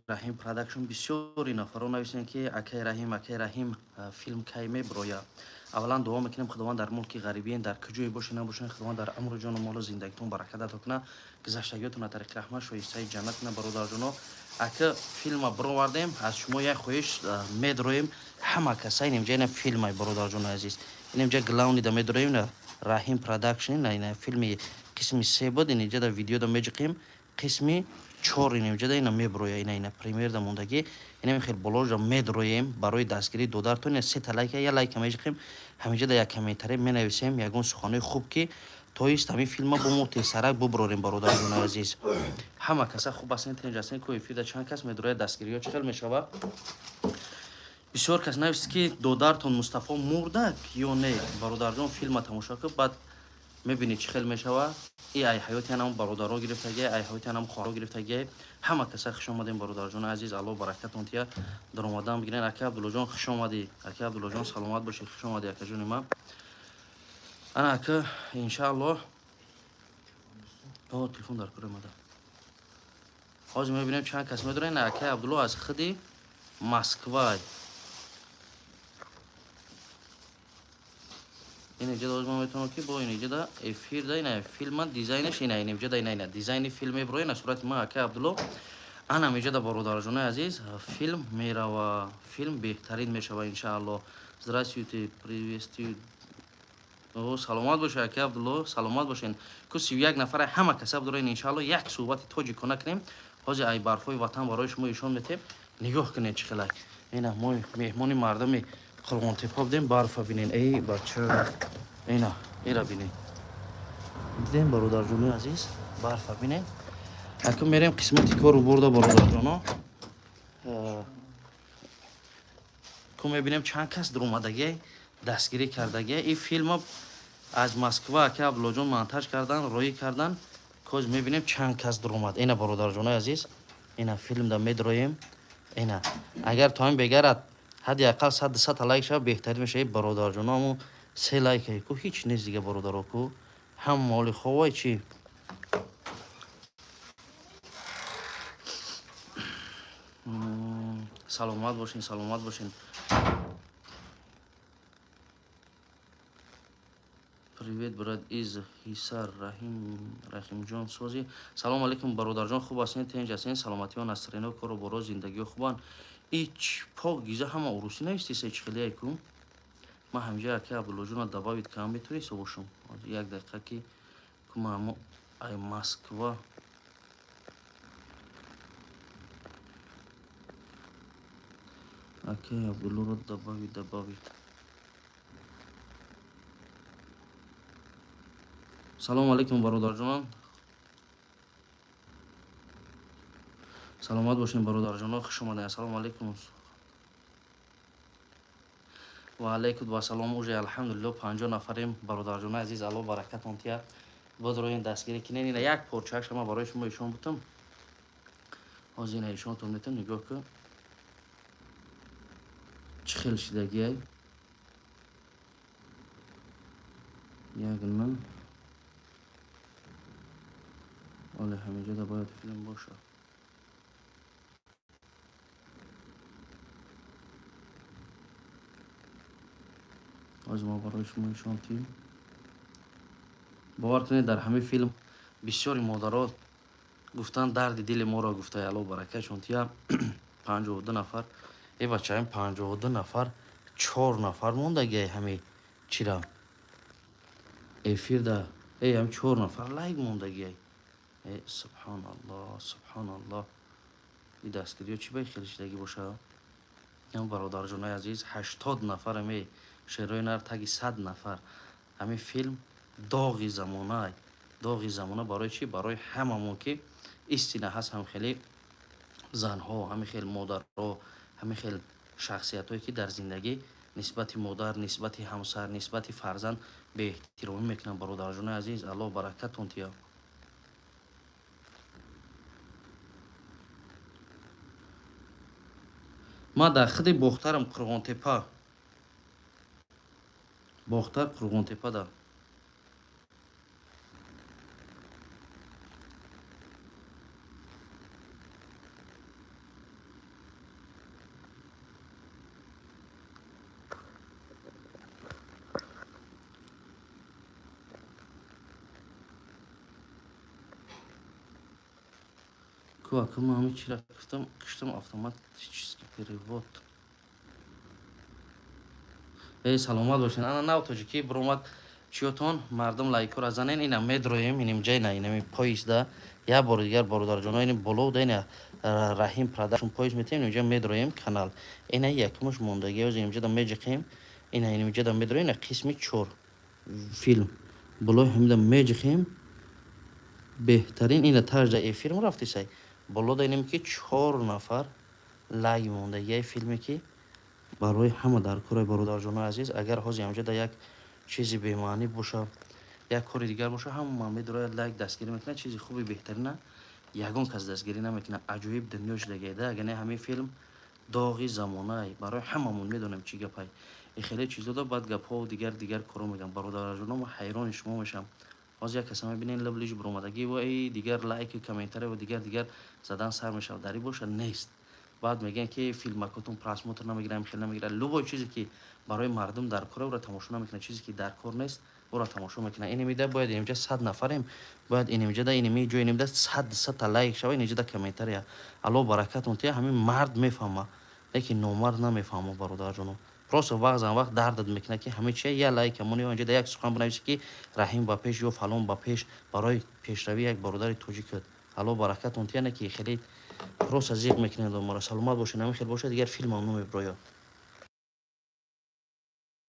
Раҳим Production бисёри нафарон нависанд, ки Акай Раҳим филм кай меброяд. Аввалан дуо мекунем Худованд дар мулки ғарибиен, дар куҷое бошед набошед, Худованд дар умру ҷону молу зиндагитон баракат ато кунад, гузаштагиётонро тариқи раҳмат шоистаи ҷаннат кунад. Бародарҷоно, ака филма бировардем, аз шумо як хоҳиш медроем, ҳама каса инемҷа ина филмай бародарҷони азиз. Инемҷа главнида медроем на Раҳим Production, ина филми қисми 3 буд, инеҷа да видеода меҷиқем, қисми 4 инемҷада ина меброя, ина премьерда мондагӣ, инем хел боложа медроем барои дастгирии додарто. Ина 3 лайка, я лайка меҷиқем, ҳаминҷада як комментарий менависем, ягон суханои хуб, ки тоист ҳамин филма бо мо тесарак буброрем бародарҷони азиз. Ҳама каса хуб астен, тинҷ астен, ки эфирда чанд кас медрояд дастгириҳо чӣ хел мешавад. Бисёр кас навист, ки додартон Мустафо мурдак ё не. Бародарҷон филма тамошо кун, баъд мебинед чӣ хел мешавад. И ай ҳаёти анам бародаро гирифтагия, ай ҳаёти анам хоҳаро гирифтагия. Ҳама каса хуш омадем бародарҷони азиз. Алло баракатон тия даромадан бигирен. Ака Абдуллоҷон хуш омадӣ. Ака Абдуллоҷон саломат бошӣ. Хуш омадӣ акаҷони ман. Ана ака иншааллоҳ. О телефон дар кор омада. Ҳозир мебинем чанд кас медорен. Ака Абдулло аз худи Москва. Инеҷада ҳозир ман метавонам, ки бо инеҷада эфирда ина филма дизайнаш ина инеҷада ина дизайни филм меброя на сурати ман Ака Абдулло. Ана меҷада бародарҷони азиз филм мерава, филм беҳтарин мешава иншааллоҳ. Здравствуйте, приветствую. О саломат бошед Ака Абдулло, саломат бошед. Ку 31 нафар ҳама каса дорен иншааллоҳ як суҳбати тоҷикона кунем. Ҳозир ай барфҳои ватан барои шумо ишон метем. Нигоҳ кунед чӣ хелай. Ина мо меҳмони мардами Қурғонтепа будем, барфа бинен. Эй бача. Ина, ира бинен. Дидем бародарҷони азиз, барфа бинен. Ака мерем қисмати кору бурда бародарҷоно. Ку мебинем чанд кас дуромадагия, дастгирӣ кардагия. И филма аз Москва Ака Абдуллоҷон монтаж кардан, роӣ кардан. Коз мебинем чанд кас дуромад. Ина бародарҷони азиз, ина филмда медроем. Ина агар тоин бегарад ҳадди ақал 100-200 лайк шава беҳтарин мешавад бародарҷоно. Аммо 3 лайка ку ҳеҷ нест дига бародаро ку. Ҳам моли ховай чӣ. Саломат бошин, саломат бошин. Привет, брат из Ҳисар, Раҳимҷон Сози. Салом алейкум бародарҷон, хуб астен, тинҷ астен, саломатиҳо, настрено, кору боро, зиндагиҳо хубанд. Ич пок гиза ҳама уруси навистиса чӣ хеле айку. Ман ҳамҷа Ака Абдуллоҷона добавит кам метавонӣ собошум. Як дақиқа ки кумамо ай Москва. Ака Абдуллоро добавит. Салом алейкум бародарҷонон. Саломат бошин бародарҷоно, хуш омадед. Ассалому алейкум. Ва алейкум ва салом. Уже алҳамдулиллоҳ 50 нафарем бародарҷони азиз. Алло баракатон тия бодроин дастгирӣ кинен. Ина як порчааш ма барои шумо ишон бутам. Ҳозир ина ишонтон метам, нигоҳ кун. Чӣ хел шидагиай? Як на оле ҳамиҷада бояд филм боша. Ҳозир ма барои шумо ишонтем. бовар кунед дар ҳамин филм бисёри модаро гуфтан дарди дили моро гуфта. Алло баракатшон тия 52 нафар. Э бачаам 52 нафар 4 нафар мондагиай ҳами чира эфирда. Ҳам 4 нафар лайк мондагиай. Субҳаналлоҳ, субҳаналлоҳ. И дастгириҳо чӣ бай хеле шидагӣ боша. ям бародарҷонои азиз 80 нафар ами шерои нар таги 100 нафар. Ҳамин филм доғи замона. Доғи замона барои чӣ? Барои ҳамамон ки истина ҳаст, ҳам хеле занҳо, ҳамин хел модарҳо, ҳамин хел шахсиятҳое ки дар зиндагӣ нисбати модар, нисбати ҳамсар, нисбати фарзанд беэҳтиромӣ мекунанд бародарҷони азиз. Алло баракатон тия. Ман дар худи бохтарам Қурғонтепа. Бохтар Қурғонтепа да. аккум ҳамин чиро гуфтам киштам автомат чизки перевод. Саломат бошед. Ана нав тоҷикӣ буромад чиётон мардум лайкора занен ина медроем иним ҷайна инами поезда я бори дигар бародарҷоно ини болода ина Раҳим продакшн поезд метем инҷа медроем канал. Ина якмуш мондаги оз инҷада меҷиқем ина инҷада медроем ина қисми 4 филм. Болои ҳамида меҷиқем беҳтарин ина тарҷа эфирм рафтисай. Болода инем ки 4 нафар лайк монда. Яй филме ки барои ҳама дар кори бародарҷонои азиз агар ҳози ҳамҷада як чизи бемаънӣ боша як кори дигар боша ҳама медрояд лайк дастгирӣ мекунад. Чизи хуби беҳтарина ягон кас дастгирӣ намекунад. Аҷоиб дунё шудагида агане ҳамин филм доғи замонае барои ҳамамон медонем чӣ гапай. Хеле чизода баъд гапҳо дигар коро мегӯям. Бародарҷоно ма ҳайрони шумо мешам. Ҳозир як каса мебинен лаблиш буромадагӣ вай дигар лайки комментария ва дигар задан сар мешавад. Дарӣ боша нест. Баъд мегӯянд ки филмакотон просмотр намегирам хел намегирад. Любой чизе ки барои мардум дар кора ӯро тамошо намекунад. Чизе ки дар кор нест ӯро тамошо мекунад. Инамида бояд инҷа 100 нафарем бояд инҷада инами ҷо инамида 100 та лайк шава инҷада комментария. Алло баракатон тия ҳамин мард мефаҳма лекин номард намефаҳма бародарҷоно. Просто вақт вақт дардад мекунад ки ҳамин чия я лайк амони инҷада як сухан бинависи ки Раҳим ба пеш ё фалон ба пеш барои пешравии як бародари тоҷик. Алло баракатон тия не ки хеле просто зиқ мекунед моро. Саломат бошед. Намин хел бошад дигар филмам намеброяд.